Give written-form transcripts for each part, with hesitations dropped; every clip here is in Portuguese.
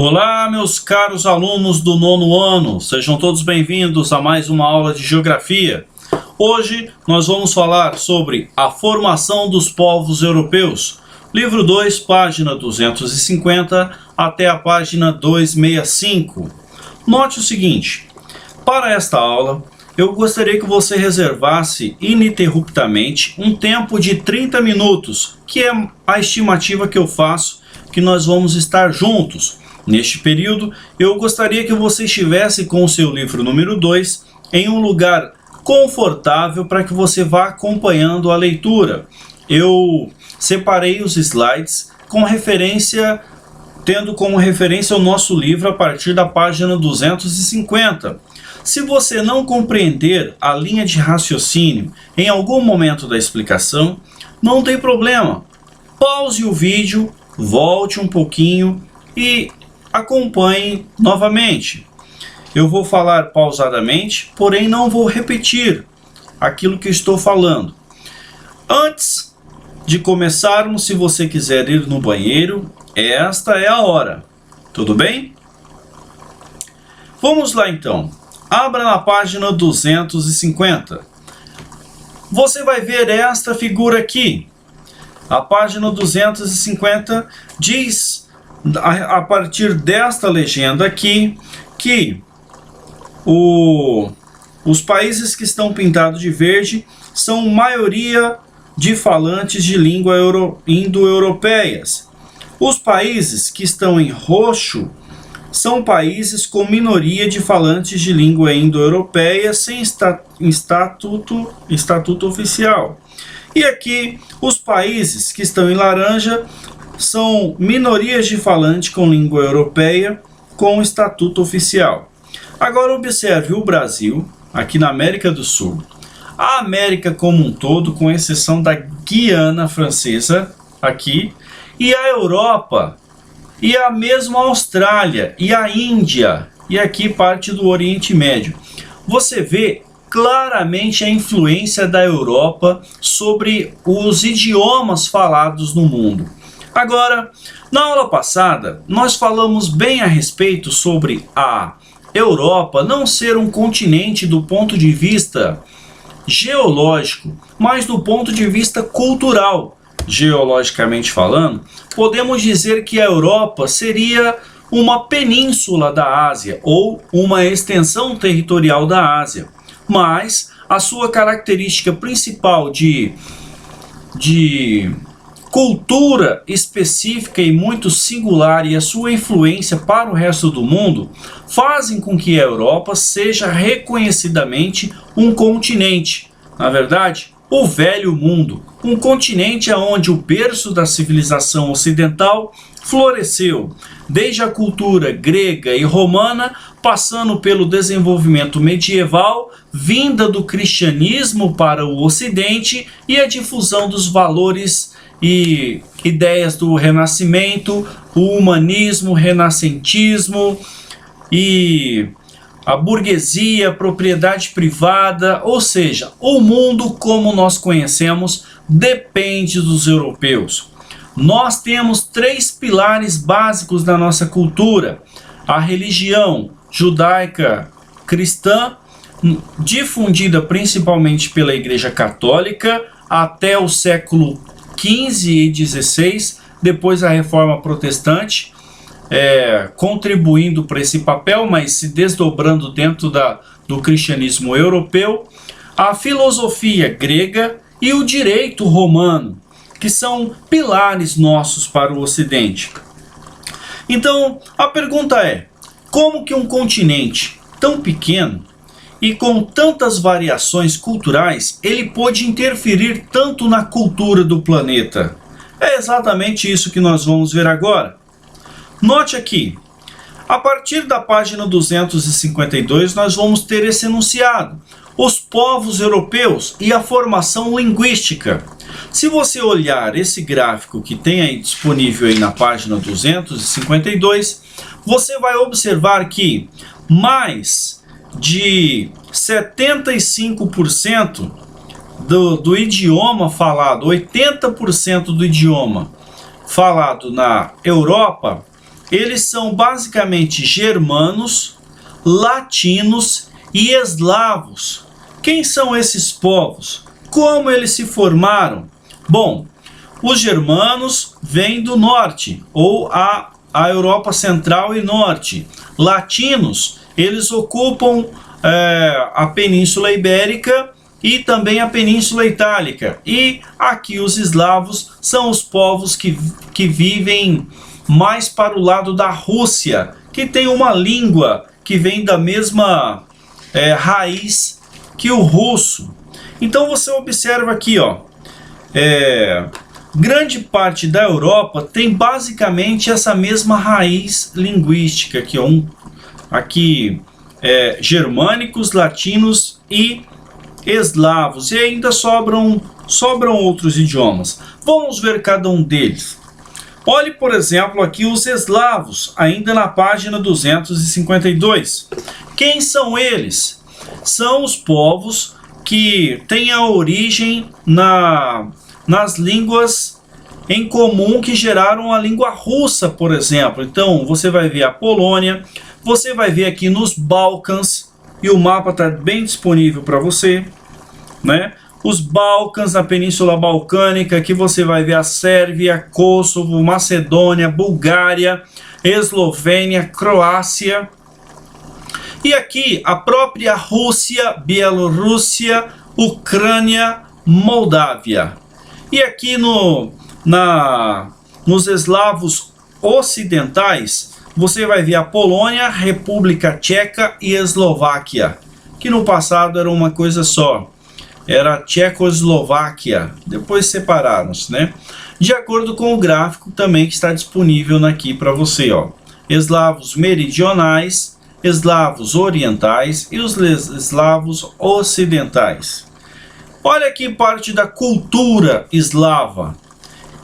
Olá, meus caros alunos do nono ano, sejam todos bem-vindos a mais uma aula de Geografia. Hoje nós vamos falar sobre a formação dos povos europeus, livro 2, página 250 até a página 265. Note o seguinte: para esta aula, eu gostaria que você reservasse ininterruptamente um tempo de 30 minutos, que é a estimativa que eu faço que nós vamos estar juntos. Neste período, eu gostaria que você estivesse com o seu livro número 2 em um lugar confortável para que você vá acompanhando a leitura. Eu separei os slides com referência, tendo como referência o nosso livro a partir da página 250. Se você não compreender a linha de raciocínio em algum momento da explicação, não tem problema. Pause o vídeo, volte um pouquinho e acompanhe novamente. Eu vou falar pausadamente, porém não vou repetir aquilo que estou falando. Antes de começarmos, se você quiser ir no banheiro, esta é a hora. Tudo bem? Vamos lá então. Abra na página 250. Você vai ver esta figura aqui. A página 250 diz, a partir desta legenda aqui, que os países que estão pintados de verde são maioria de falantes de língua indo-europeias. Os países que estão em roxo são países com minoria de falantes de língua indo-europeia sem estatuto oficial. E aqui, os países que estão em laranja são minorias de falante com língua europeia com estatuto oficial. Agora observe o Brasil, aqui na América do Sul, a América como um todo, com exceção da Guiana Francesa, aqui, e a Europa, e a mesma Austrália, e a Índia, e aqui parte do Oriente Médio. Você vê claramente a influência da Europa sobre os idiomas falados no mundo. Agora, na aula passada, nós falamos bem a respeito sobre a Europa não ser um continente do ponto de vista geológico, mas do ponto de vista cultural. Geologicamente falando, podemos dizer que a Europa seria uma península da Ásia ou uma extensão territorial da Ásia, mas a sua característica principal de cultura específica e muito singular e a sua influência para o resto do mundo fazem com que a Europa seja reconhecidamente um continente. Na verdade, o velho mundo, um continente onde o berço da civilização ocidental floresceu, desde a cultura grega e romana, passando pelo desenvolvimento medieval, vinda do cristianismo para o ocidente e a difusão dos valores e ideias do renascimento, o humanismo, o renascentismo e a burguesia, a propriedade privada, ou seja, o mundo como nós conhecemos depende dos europeus. Nós temos três pilares básicos da nossa cultura: a religião judaica cristã, difundida principalmente pela Igreja Católica até o século XV e XVI, depois a Reforma Protestante, contribuindo para esse papel, mas se desdobrando dentro do cristianismo europeu, a filosofia grega e o direito romano, que são pilares nossos para o Ocidente. Então, a pergunta é: como que um continente tão pequeno e com tantas variações culturais, ele pôde interferir tanto na cultura do planeta? É exatamente isso que nós vamos ver agora. Note aqui, a partir da página 252, nós vamos ter esse enunciado: os povos europeus e a formação linguística. Se você olhar esse gráfico que tem aí disponível aí na página 252, você vai observar que mais de 75% do idioma falado, 80% do idioma falado na Europa eles são basicamente germanos, latinos e eslavos. Quem são esses povos? Como eles se formaram? Bom, os germanos vêm do norte, ou a Europa Central e Norte. Latinos, eles ocupam a Península Ibérica e também a Península Itálica. E aqui os eslavos são os povos que vivem mais para o lado da Rússia, que tem uma língua que vem da mesma raiz que o russo. Então você observa aqui, ó, grande parte da Europa tem basicamente essa mesma raiz linguística aqui, ó, germânicos, latinos e eslavos, e ainda sobram outros idiomas. Vamos ver cada um deles. Olhe, por exemplo, aqui os eslavos, ainda na página 252. Quem são eles? São os povos que têm a origem nas línguas em comum que geraram a língua russa, por exemplo. Então, você vai ver a Polônia, você vai ver aqui nos Balcãs, e o mapa está bem disponível para você, né? Os Balcãs, na Península Balcânica, que você vai ver a Sérvia, Kosovo, Macedônia, Bulgária, Eslovênia, Croácia. E aqui a própria Rússia, Bielorrússia, Ucrânia, Moldávia. E aqui nos eslavos ocidentais, você vai ver a Polônia, República Tcheca e Eslováquia, que no passado era uma coisa só. Era Tchecoslováquia, depois separaram-se, né? De acordo com o gráfico também que está disponível aqui para você, ó. Eslavos meridionais, eslavos orientais e os eslavos ocidentais. Olha aqui parte da cultura eslava.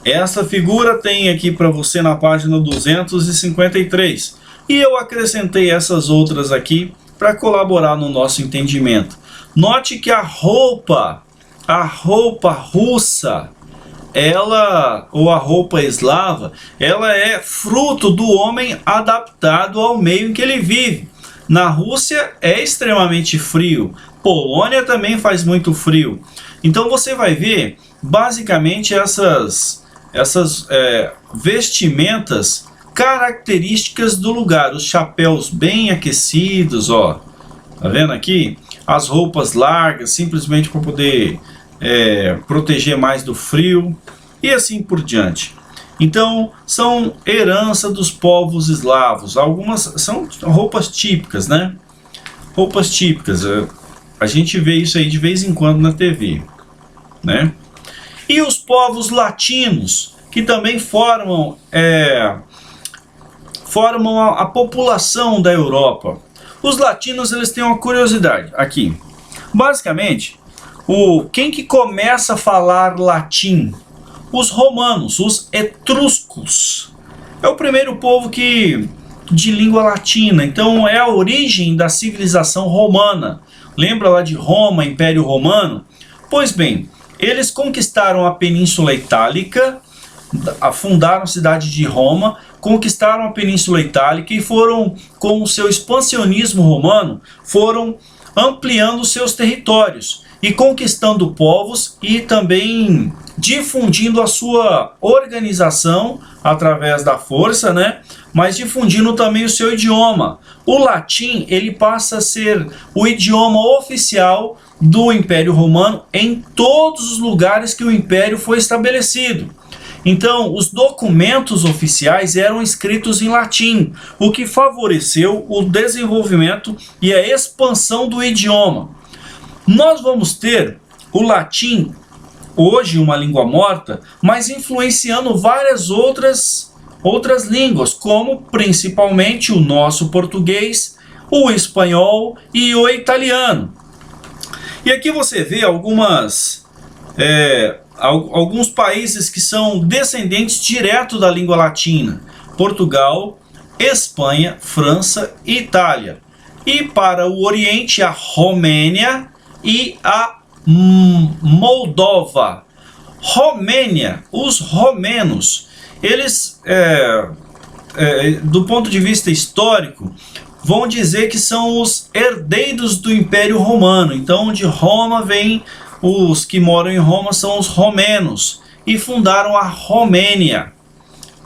Essa figura tem aqui para você na página 253. E eu acrescentei essas outras aqui para colaborar no nosso entendimento. Note que a roupa russa, ou a roupa eslava, ela é fruto do homem adaptado ao meio em que ele vive. Na Rússia é extremamente frio, Polônia também faz muito frio. Então você vai ver basicamente essas vestimentas características do lugar, os chapéus bem aquecidos, ó, tá vendo aqui? As roupas largas, simplesmente para poder proteger mais do frio, e assim por diante. Então, são herança dos povos eslavos. Algumas são roupas típicas, né? Roupas típicas. A gente vê isso aí de vez em quando na TV, né? E os povos latinos, que também formam a população da Europa. Os latinos, eles têm uma curiosidade aqui. Basicamente, quem que começa a falar latim? Os romanos, os etruscos. É o primeiro povo de língua latina. Então é a origem da civilização romana. Lembra lá de Roma, Império Romano? Pois bem, eles conquistaram a Península Itálica, fundaram a cidade de Roma, conquistaram a Península Itálica e foram, com o seu expansionismo romano, foram ampliando seus territórios e conquistando povos e também difundindo a sua organização através da força, né? Mas difundindo também o seu idioma. O latim, ele passa a ser o idioma oficial do Império Romano em todos os lugares que o Império foi estabelecido. Então, os documentos oficiais eram escritos em latim, o que favoreceu o desenvolvimento e a expansão do idioma. Nós vamos ter o latim, hoje uma língua morta, mas influenciando várias outras línguas, como principalmente o nosso português, o espanhol e o italiano. E aqui você vê alguns países que são descendentes direto da língua latina: Portugal, Espanha, França e Itália. E para o Oriente, a Romênia e a Moldova. Romênia, os romenos, eles do ponto de vista histórico, vão dizer que são os herdeiros do Império Romano. Então, de Roma vem, os que moram em Roma são os romenos e fundaram a Romênia.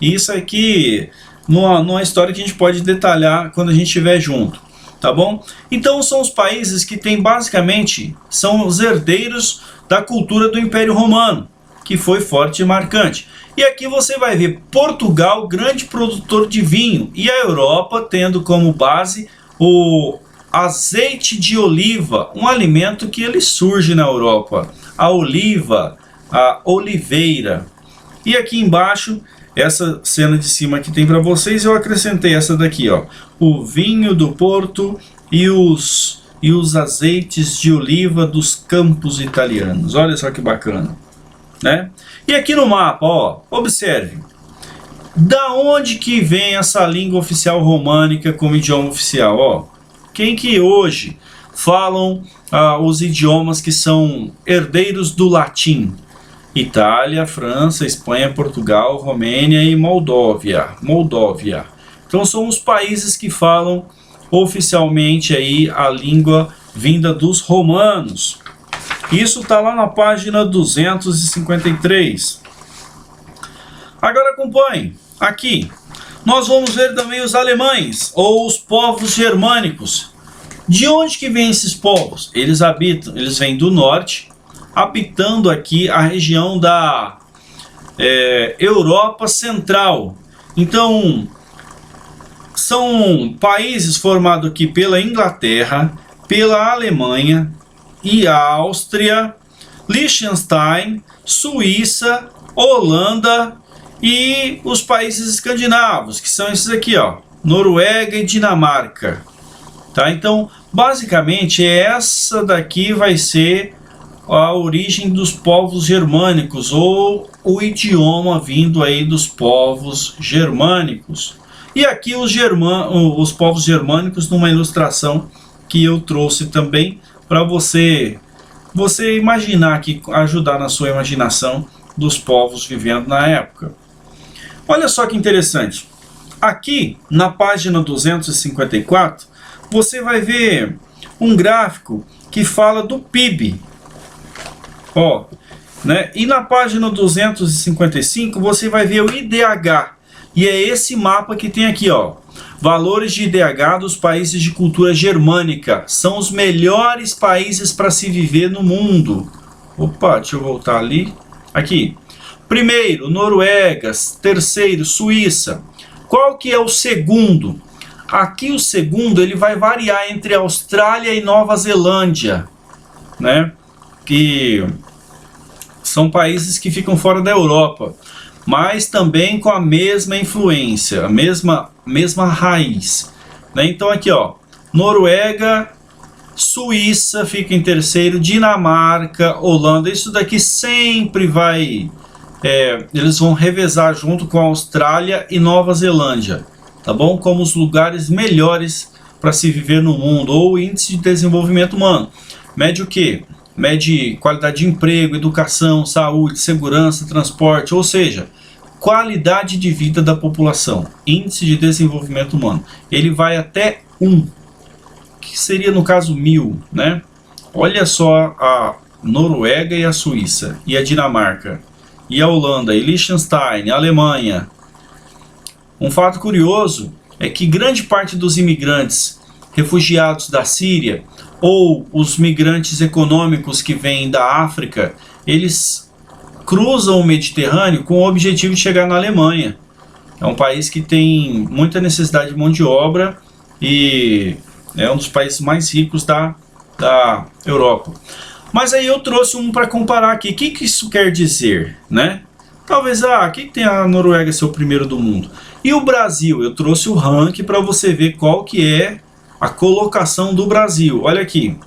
Isso aqui, numa história que a gente pode detalhar quando a gente estiver junto, tá bom? Então, são os países que têm basicamente, são os herdeiros da cultura do Império Romano, que foi forte e marcante. E aqui você vai ver Portugal, grande produtor de vinho, e a Europa tendo como base o azeite de oliva, um alimento que ele surge na Europa, a oliva, a oliveira. E aqui embaixo, essa cena de cima que tem para vocês, eu acrescentei essa daqui, ó, o vinho do Porto e os azeites de oliva dos campos italianos. Olha só que bacana, né? E aqui no mapa, ó, observe, da onde que vem essa língua oficial românica como idioma oficial? Ó, quem que hoje falam os idiomas que são herdeiros do latim? Itália, França, Espanha, Portugal, Romênia e Moldóvia. Então são os países que falam oficialmente aí a língua vinda dos romanos. Isso está lá na página 253. Agora acompanhe. Aqui nós vamos ver também os alemães ou os povos germânicos. De onde que vêm esses povos? Eles vêm do norte, habitando aqui a região da Europa Central. Então, são países formados aqui pela Inglaterra, pela Alemanha e Áustria, Liechtenstein, Suíça, Holanda e os países escandinavos, que são esses aqui, ó, Noruega e Dinamarca. Tá? Então, basicamente, essa daqui vai ser a origem dos povos germânicos, ou o idioma vindo aí dos povos germânicos. E aqui os povos germânicos numa ilustração que eu trouxe também para você imaginar aqui, ajudar na sua imaginação dos povos vivendo na época. Olha só que interessante. Aqui na página 254, você vai ver um gráfico que fala do PIB. Ó, né? E na página 255 você vai ver o IDH. E é esse mapa que tem aqui, ó. Valores de IDH dos países de cultura germânica. São os melhores países para se viver no mundo. Opa, deixa eu voltar ali. Aqui. Primeiro, Noruega. Terceiro, Suíça. Qual que é o segundo? Aqui o segundo ele vai variar entre Austrália e Nova Zelândia, né? Que são países que ficam fora da Europa, mas também com a mesma influência, a mesma raiz, né? Então aqui, ó, Noruega, Suíça fica em terceiro, Dinamarca, Holanda. Isso daqui sempre vai, eles vão revezar junto com a Austrália e Nova Zelândia, tá bom? Como os lugares melhores para se viver no mundo, ou índice de desenvolvimento humano. Mede o quê? Mede qualidade de emprego, educação, saúde, segurança, transporte, ou seja, qualidade de vida da população. Índice de desenvolvimento humano. Ele vai até 1, que seria no caso 1000, né? Olha só a Noruega e a Suíça, e a Dinamarca, e a Holanda, e Liechtenstein, a Alemanha. Um fato curioso é que grande parte dos imigrantes refugiados da Síria ou os migrantes econômicos que vêm da África, eles cruzam o Mediterrâneo com o objetivo de chegar na Alemanha. É um país que tem muita necessidade de mão de obra e é um dos países mais ricos da Europa. Mas aí eu trouxe um para comparar aqui. O que isso quer dizer, né? Talvez, aqui tem a Noruega ser o primeiro do mundo. E o Brasil? Eu trouxe o ranking para você ver qual que é a colocação do Brasil. Olha aqui.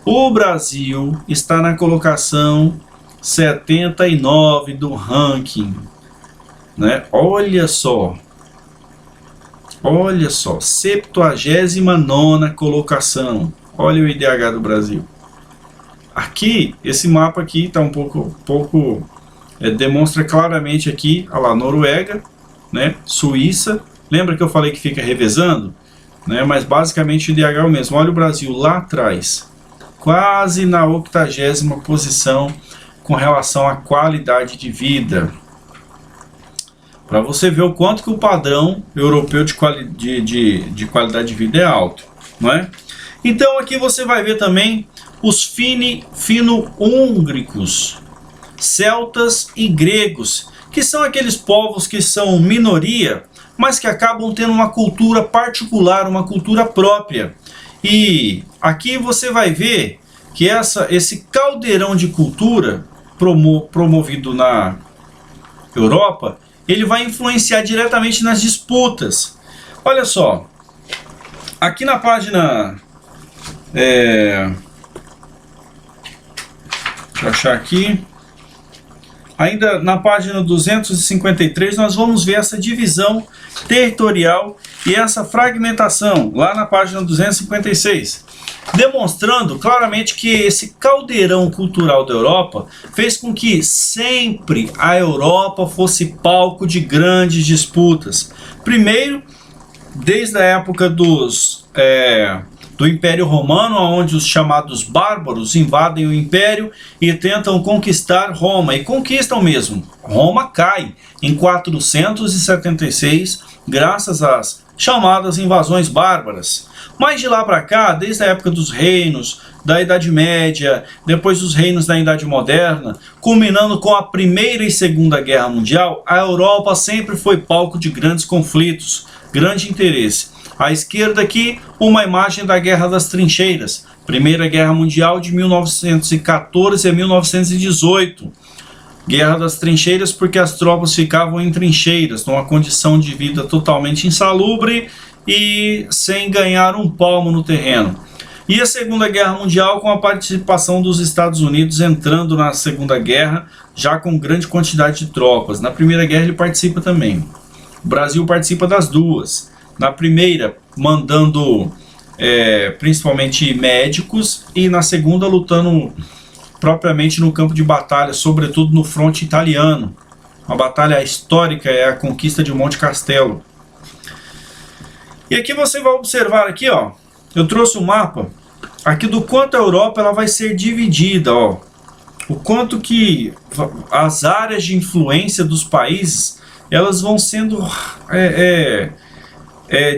O Brasil está na colocação 79 do ranking, né? Olha só. Olha só. 79ª colocação. Olha o IDH do Brasil. Aqui, esse mapa aqui está um pouco demonstra claramente aqui, olha lá, Noruega, né, Suíça Lembra que eu falei que fica revezando? Né? Mas basicamente o IDH é o mesmo. Olha o Brasil lá atrás, quase na 80ª posição com relação à qualidade de vida. Para você ver o quanto que o padrão europeu de qualidade de vida é alto, não é? Então aqui você vai ver também os fino-húngricos, celtas e gregos, que são aqueles povos que são minoria, mas que acabam tendo uma cultura particular, uma cultura própria. E aqui você vai ver que esse caldeirão de cultura promovido na Europa, ele vai influenciar diretamente nas disputas. Olha só, aqui na página... deixa eu achar aqui. Ainda na página 253, nós vamos ver essa divisão territorial e essa fragmentação, lá na página 256, demonstrando claramente que esse caldeirão cultural da Europa fez com que sempre a Europa fosse palco de grandes disputas. Primeiro, desde a época do Império Romano, onde os chamados bárbaros invadem o Império e tentam conquistar Roma, e conquistam mesmo. Roma cai em 476, graças às chamadas invasões bárbaras. Mas de lá para cá, desde a época dos reinos, da Idade Média, depois dos reinos da Idade Moderna, culminando com a Primeira e Segunda Guerra Mundial, a Europa sempre foi palco de grandes conflitos, grande interesse. À esquerda aqui, uma imagem da Guerra das Trincheiras, Primeira Guerra Mundial de 1914 a 1918. Guerra das Trincheiras porque as tropas ficavam em trincheiras, numa condição de vida totalmente insalubre e sem ganhar um palmo no terreno. E a Segunda Guerra Mundial com a participação dos Estados Unidos entrando na Segunda Guerra, já com grande quantidade de tropas. Na Primeira Guerra ele participa também. O Brasil participa das duas. Na primeira, mandando principalmente médicos, e na segunda, lutando propriamente no campo de batalha, sobretudo no fronte italiano. Uma batalha histórica é a conquista de Monte Castelo. E aqui você vai observar aqui, ó, eu trouxe um mapa aqui do quanto a Europa ela vai ser dividida, ó. O quanto que as áreas de influência dos países elas vão sendo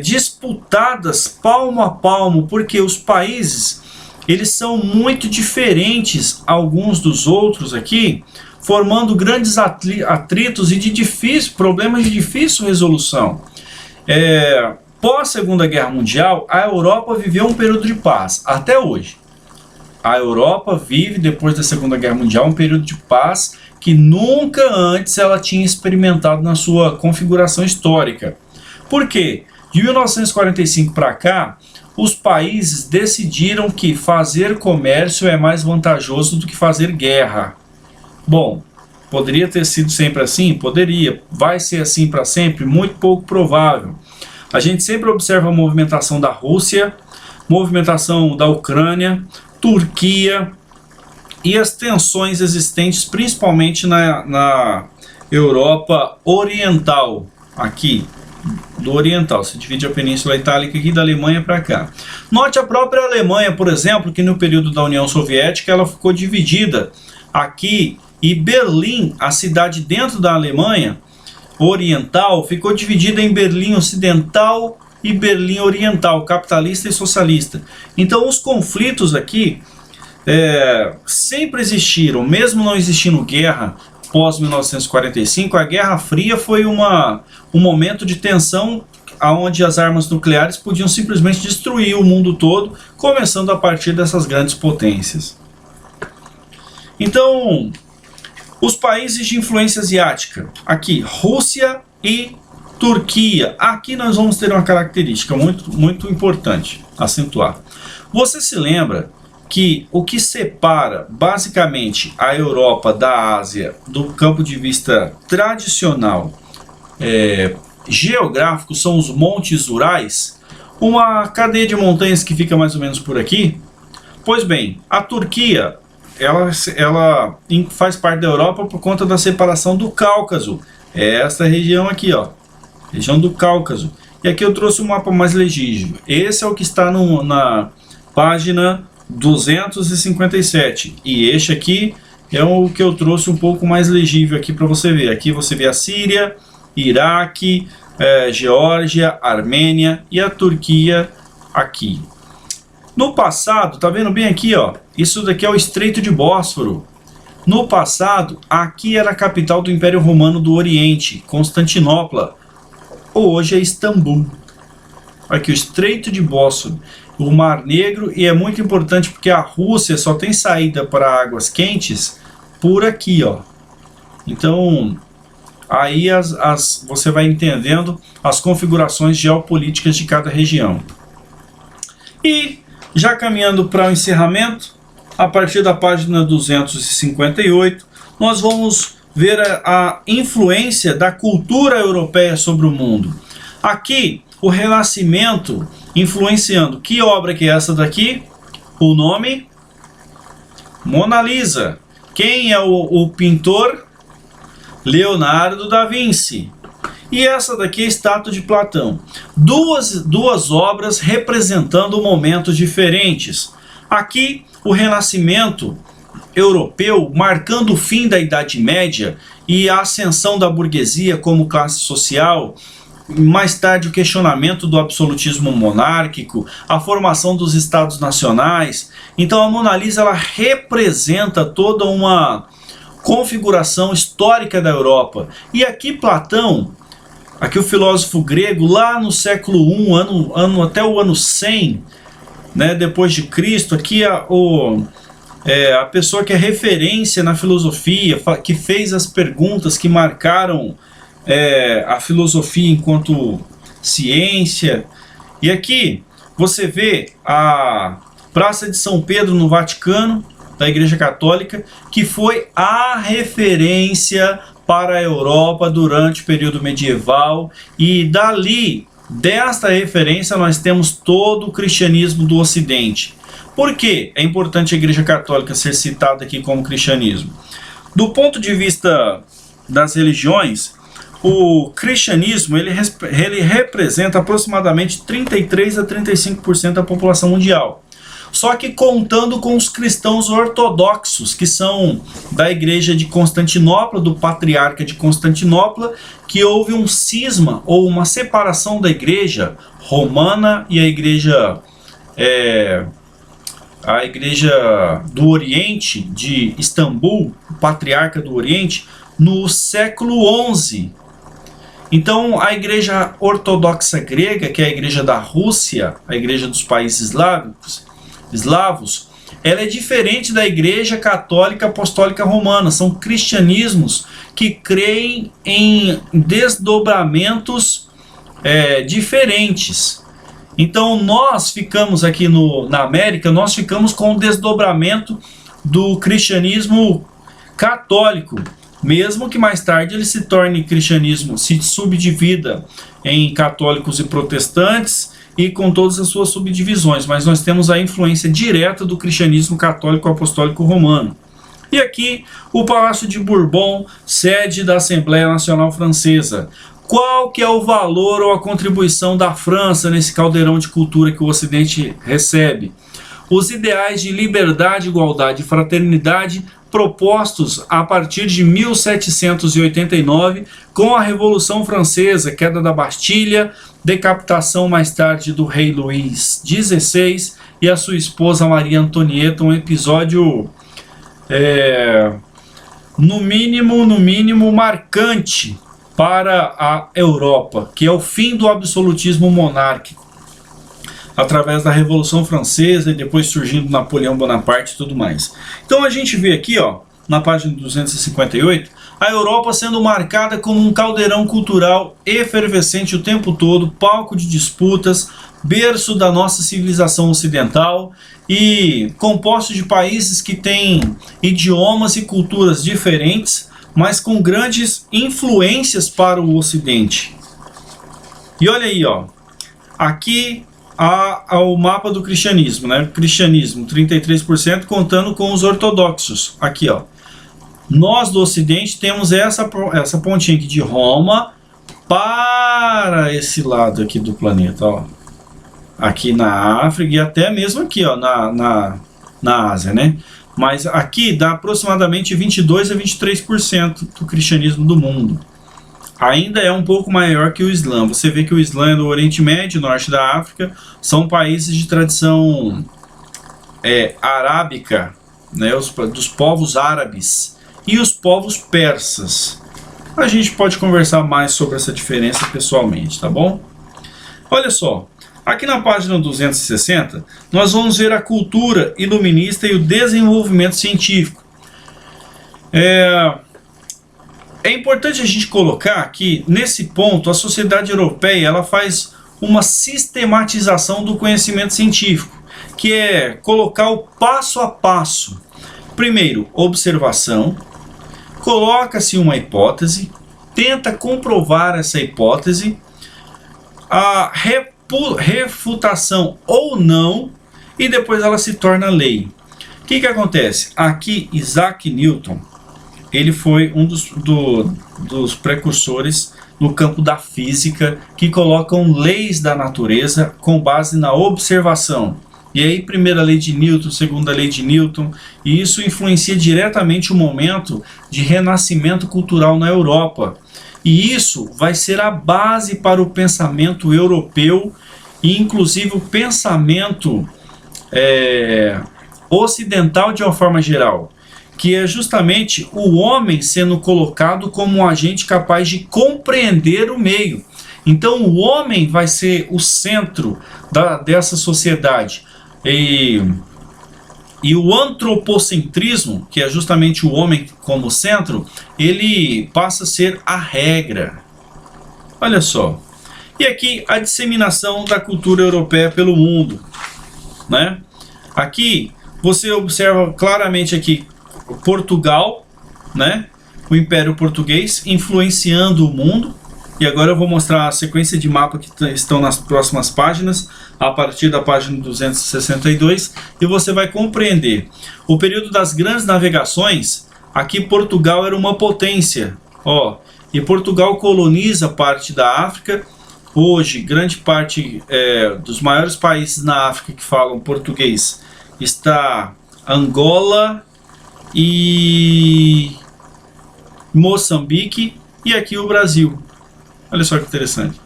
disputadas palmo a palmo, porque os países eles são muito diferentes alguns dos outros aqui, formando grandes atritos e problemas de difícil resolução. Pós Segunda Guerra Mundial, a Europa viveu um período de paz, até hoje. A Europa vive, depois da Segunda Guerra Mundial, um período de paz que nunca antes ela tinha experimentado na sua configuração histórica. Por quê? De 1945 para cá, os países decidiram que fazer comércio é mais vantajoso do que fazer guerra. Bom, poderia ter sido sempre assim? Poderia. Vai ser assim para sempre? Muito pouco provável. A gente sempre observa a movimentação da Rússia, movimentação da Ucrânia, Turquia e as tensões existentes principalmente na Europa Oriental, aqui do Oriental, se divide a Península Itálica aqui da Alemanha para cá. Note a própria Alemanha, por exemplo, que no período da União Soviética ela ficou dividida aqui, e Berlim, a cidade dentro da Alemanha Oriental, ficou dividida em Berlim Ocidental e Berlim Oriental, capitalista e socialista. Então os conflitos aqui sempre existiram, mesmo não existindo guerra pós 1945, a Guerra Fria foi um momento de tensão onde as armas nucleares podiam simplesmente destruir o mundo todo, começando a partir dessas grandes potências. Então, os países de influência asiática, aqui, Rússia e Turquia. Aqui nós vamos ter uma característica muito, muito importante acentuar. Você se lembra que o que separa basicamente a Europa da Ásia do campo de vista tradicional geográfico são os Montes Urais, uma cadeia de montanhas que fica mais ou menos por aqui? Pois bem, a Turquia ela faz parte da Europa por conta da separação do Cáucaso. É essa região aqui, ó. região do Cáucaso. E aqui eu trouxe um mapa mais legível. Esse é o que está na página 257. E este aqui é o que eu trouxe um pouco mais legível aqui para você ver. Aqui você vê a Síria, Iraque, Geórgia, Armênia e a Turquia aqui. No passado, tá vendo bem aqui, ó? Isso daqui é o Estreito de Bósforo. No passado, aqui era a capital do Império Romano do Oriente, Constantinopla. Hoje é Istambul. Aqui o Estreito de Bósforo, o Mar Negro, e é muito importante porque a Rússia só tem saída para águas quentes por aqui, ó. Então, aí você vai entendendo as configurações geopolíticas de cada região. E, já caminhando para o encerramento, a partir da página 258, nós vamos ver a influência da cultura europeia sobre o mundo. Aqui, o Renascimento influenciando. Que obra que é essa daqui? O nome? Mona Lisa. Quem é o pintor? Leonardo da Vinci. E essa daqui é a estátua de Platão. Duas obras representando momentos diferentes. Aqui, o Renascimento europeu marcando o fim da Idade Média e a ascensão da burguesia como classe social. Mais tarde, o questionamento do absolutismo monárquico, a formação dos estados nacionais. Então, a Mona Lisa ela representa toda uma configuração histórica da Europa. E aqui Platão, aqui o filósofo grego, lá no século I, até o ano 100, né, depois de Cristo, aqui a pessoa que é referência na filosofia, que fez as perguntas que marcaram a filosofia enquanto ciência. E aqui você vê a Praça de São Pedro no Vaticano, da Igreja Católica, que foi a referência para a Europa durante o período medieval, e desta referência nós temos todo o cristianismo do Ocidente. Por que é importante a Igreja Católica ser citada aqui como cristianismo? Do ponto de vista das religiões, o cristianismo ele representa aproximadamente 33 a 35% da população mundial. Só que contando com os cristãos ortodoxos, que são da igreja de Constantinopla, do patriarca de Constantinopla, que houve um cisma ou uma separação da igreja romana e a igreja do Oriente, de Istambul, o patriarca do Oriente, no século XI. Então, a igreja ortodoxa grega, que é a igreja da Rússia, a igreja dos países eslavos, ela é diferente da igreja católica apostólica romana. São cristianismos que creem em desdobramentos diferentes. Então, nós ficamos aqui na América, nós ficamos com o desdobramento do cristianismo católico, mesmo que mais tarde ele se torne cristianismo, se subdivida em católicos e protestantes e com todas as suas subdivisões, mas nós temos a influência direta do cristianismo católico apostólico romano. E aqui o Palácio de Bourbon, sede da Assembleia Nacional Francesa. Qual que é o valor ou a contribuição da França nesse caldeirão de cultura que o Ocidente recebe? Os ideais de liberdade, igualdade e fraternidade propostos a partir de 1789, com a Revolução Francesa, queda da Bastilha, decapitação mais tarde do rei Luís XVI e a sua esposa Maria Antonieta, um episódio no mínimo marcante para a Europa, que é o fim do absolutismo monárquico, através da Revolução Francesa e depois surgindo Napoleão Bonaparte e tudo mais. Então a gente vê aqui, ó, na página 258, a Europa sendo marcada como um caldeirão cultural efervescente o tempo todo, palco de disputas, berço da nossa civilização ocidental e composto de países que têm idiomas e culturas diferentes, mas com grandes influências para o Ocidente. E olha aí, ó, aqui o mapa do cristianismo, né? Cristianismo, 33%, contando com os ortodoxos. Aqui, ó. Nós do Ocidente temos essa pontinha aqui de Roma, para esse lado aqui do planeta, ó. Aqui na África e até mesmo aqui, ó, na Ásia, né? Mas aqui dá aproximadamente 22 a 23% do cristianismo do mundo. Ainda é um pouco maior que o Islã. Você vê que o Islã é do Oriente Médio, norte da África, são países de tradição arábica, né? Dos povos árabes e os povos persas. A gente pode conversar mais sobre essa diferença pessoalmente, tá bom? Olha só. Aqui na página 260, nós vamos ver a cultura iluminista e o desenvolvimento científico. É importante a gente colocar que, nesse ponto, a sociedade europeia ela faz uma sistematização do conhecimento científico, que é colocar o passo a passo. Primeiro, observação, coloca-se uma hipótese, tenta comprovar essa hipótese, a refutação ou não, e depois ela se torna lei. O que acontece? Aqui Isaac Newton, ele foi um dos precursores no campo da física, que colocam leis da natureza com base na observação. E aí, primeira lei de Newton, segunda lei de Newton, e isso influencia diretamente o momento de renascimento cultural na Europa. E isso vai ser a base para o pensamento europeu e inclusive o pensamento ocidental de uma forma geral, que é justamente o homem sendo colocado como um agente capaz de compreender o meio. Então o homem vai ser o centro dessa sociedade. E o antropocentrismo, que é justamente o homem como centro, ele passa a ser a regra. Olha só. E aqui a disseminação da cultura europeia pelo mundo, né? Aqui você observa claramente aqui Portugal, né? O Império Português influenciando o mundo. E agora eu vou mostrar a sequência de mapa que estão nas próximas páginas, a partir da página 262, e você vai compreender. O período das grandes navegações, aqui Portugal era uma potência, ó, e Portugal coloniza parte da África. Hoje, grande parte dos maiores países na África que falam português está Angola e Moçambique, e aqui o Brasil. Olha só que interessante.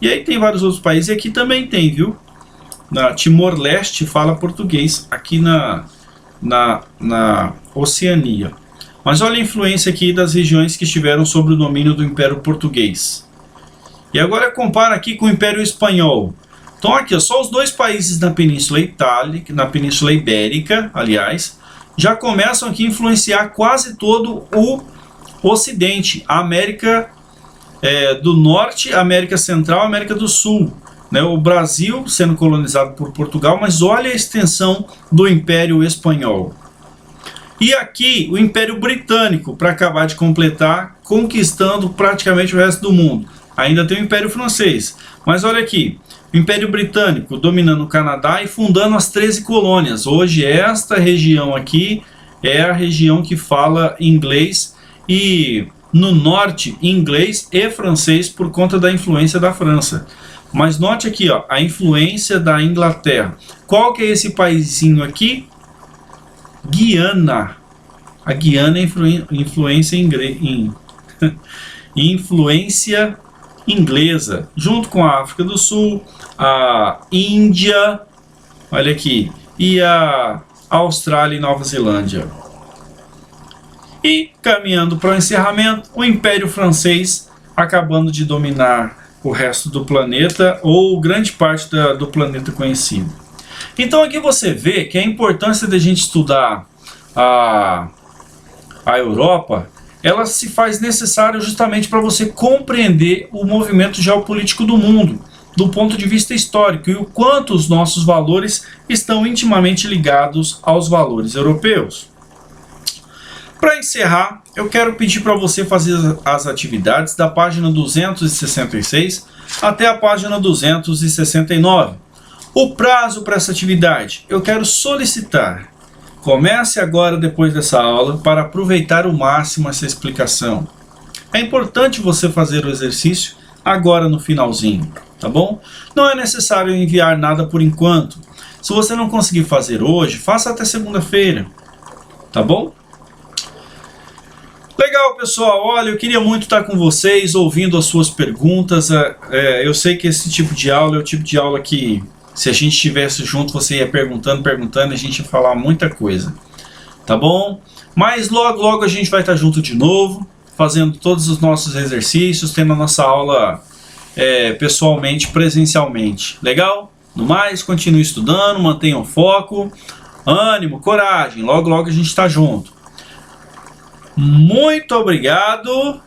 E aí tem vários outros países, e aqui também tem, viu? Na Timor-Leste fala português, aqui na Oceania. Mas olha a influência aqui das regiões que estiveram sob o domínio do Império Português. E agora compara aqui com o Império Espanhol. Então aqui, ó, só os dois países na Península Itálica, na Península Ibérica, aliás, já começam aqui a influenciar quase todo o Ocidente, a América do Norte, América Central, América do Sul, né? O Brasil sendo colonizado por Portugal, mas olha a extensão do Império Espanhol. E aqui o Império Britânico, para acabar de completar, conquistando praticamente o resto do mundo. Ainda tem o Império Francês, mas olha aqui, o Império Britânico dominando o Canadá e fundando as 13 colônias. Hoje esta região aqui é a região que fala inglês, e no norte inglês e francês por conta da influência da França. Mas note aqui, ó, a influência da Inglaterra. Qual que é esse paísinho aqui? Guiana. A Guiana é influência inglesa, junto com a África do Sul, a Índia, olha aqui, e a Austrália e Nova Zelândia. E caminhando para o encerramento, o Império Francês acabando de dominar o resto do planeta, ou grande parte do planeta conhecido. Então aqui você vê que a importância da gente estudar a Europa, ela se faz necessária justamente para você compreender o movimento geopolítico do mundo, do ponto de vista histórico, e o quanto os nossos valores estão intimamente ligados aos valores europeus. Para encerrar, eu quero pedir para você fazer as atividades da página 266 até a página 269. O prazo para essa atividade, eu quero solicitar. Comece agora, depois dessa aula, para aproveitar ao máximo essa explicação. É importante você fazer o exercício agora no finalzinho, tá bom? Não é necessário enviar nada por enquanto. Se você não conseguir fazer hoje, faça até segunda-feira, tá bom? Legal, pessoal. Olha, eu queria muito estar com vocês, ouvindo as suas perguntas. Eu sei que esse tipo de aula é o tipo de aula que, se a gente estivesse junto, você ia perguntando, e a gente ia falar muita coisa, tá bom? Mas logo, logo a gente vai estar junto de novo, fazendo todos os nossos exercícios, tendo a nossa aula pessoalmente, presencialmente. Legal? No mais, continue estudando, mantenha o foco, ânimo, coragem. Logo, logo a gente está junto. Muito obrigado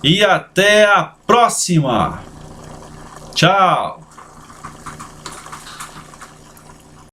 e até a próxima. Tchau.